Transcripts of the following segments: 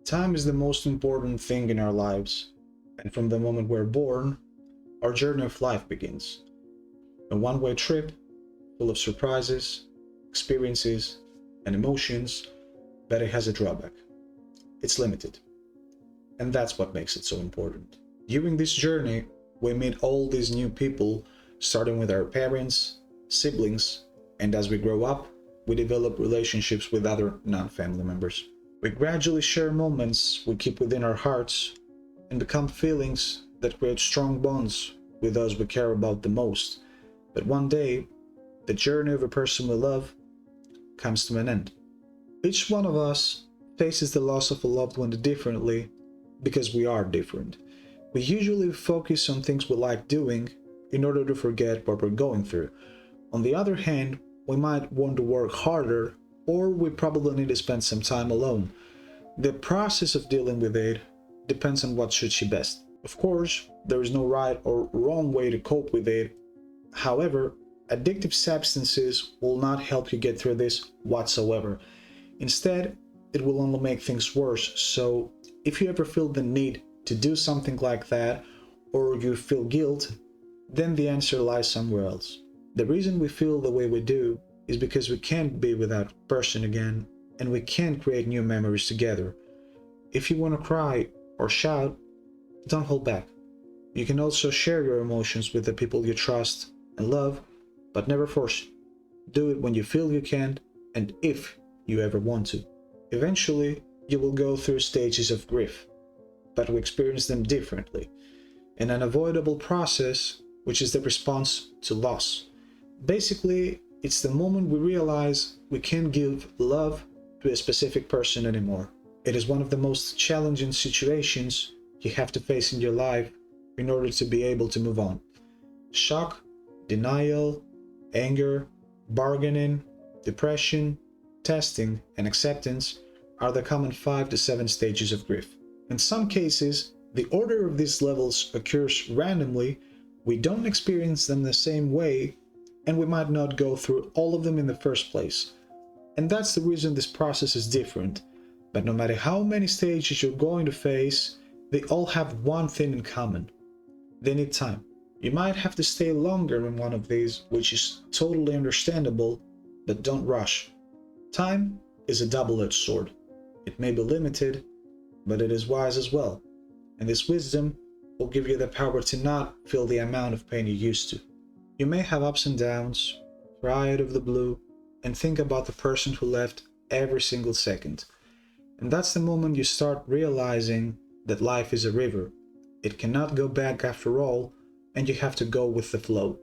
Time is the most important thing in our lives, and from the moment we're born, our journey of life begins. A one-way trip full of surprises, experiences, and emotions, but it has a drawback. It's limited. And that's what makes it so important. During this journey, we meet all these new people, starting with our parents, siblings, and as we grow up, we develop relationships with other non-family members. We gradually share moments we keep within our hearts and become feelings that create strong bonds with those we care about the most. But one day, the journey of a person we love comes to an end. Each one of us faces the loss of a loved one differently because we are different. We usually focus on things we like doing in order to forget what we're going through. On the other hand, we might want to work harder, or we probably need to spend some time alone. The process of dealing with it depends on what suits you best. Of course, there is no right or wrong way to cope with it. However, addictive substances will not help you get through this whatsoever. Instead, it will only make things worse. So if you ever feel the need to do something like that, or you feel guilt, then the answer lies somewhere else. The reason we feel the way we do is because we can't be with that person again, and we can't create new memories together. If you want to cry or shout, don't hold back. You can also share your emotions with the people you trust and love, but never force it. Do it when you feel you can, and if you ever want to. Eventually, you will go through stages of grief, but we experience them differently. An unavoidable process, which is the response to loss. Basically, it's the moment we realize we can't give love to a specific person anymore. It is one of the most challenging situations you have to face in your life in order to be able to move on. Shock, denial, anger, bargaining, depression, testing, and acceptance are the common 5 to 7 stages of grief. In some cases, the order of these levels occurs randomly. We don't experience them the same way, and we might not go through all of them in the first place. And that's the reason this process is different. But no matter how many stages you're going to face, they all have one thing in common. They need time. You might have to stay longer in one of these, which is totally understandable, but don't rush. Time is a double-edged sword. It may be limited, but it is wise as well. And this wisdom will give you the power to not feel the amount of pain you used to. You may have ups and downs, cry out of the blue, and think about the person who left every single second. And that's the moment you start realizing that life is a river. It cannot go back after all, and you have to go with the flow.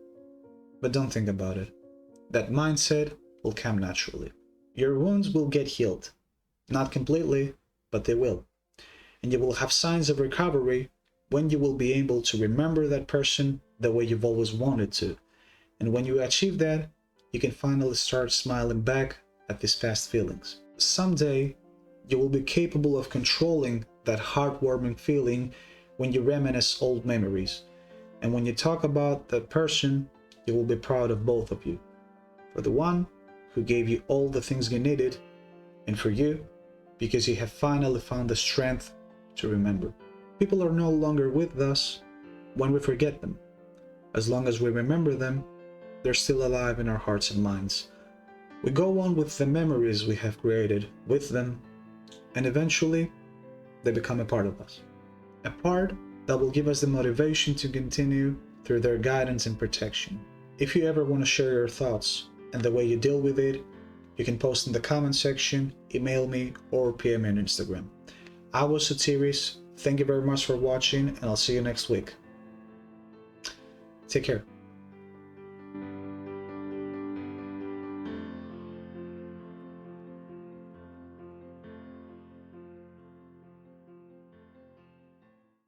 But don't think about it. That mindset will come naturally. Your wounds will get healed. Not completely, but they will. And you will have signs of recovery when you will be able to remember that person the way you've always wanted to. And when you achieve that, you can finally start smiling back at these past feelings. Someday, you will be capable of controlling that heartwarming feeling when you reminisce old memories. And when you talk about that person, you will be proud of both of you. For the one who gave you all the things you needed, and for you, because you have finally found the strength to remember. People are no longer with us when we forget them. As long as we remember them, they're still alive in our hearts and minds. We go on with the memories we have created with them, and eventually, they become a part of us. A part that will give us the motivation to continue through their guidance and protection. If you ever want to share your thoughts and the way you deal with it, you can post in the comment section, email me, or PM me on Instagram. I was Sotiris. Thank you very much for watching, and I'll see you next week. Take care.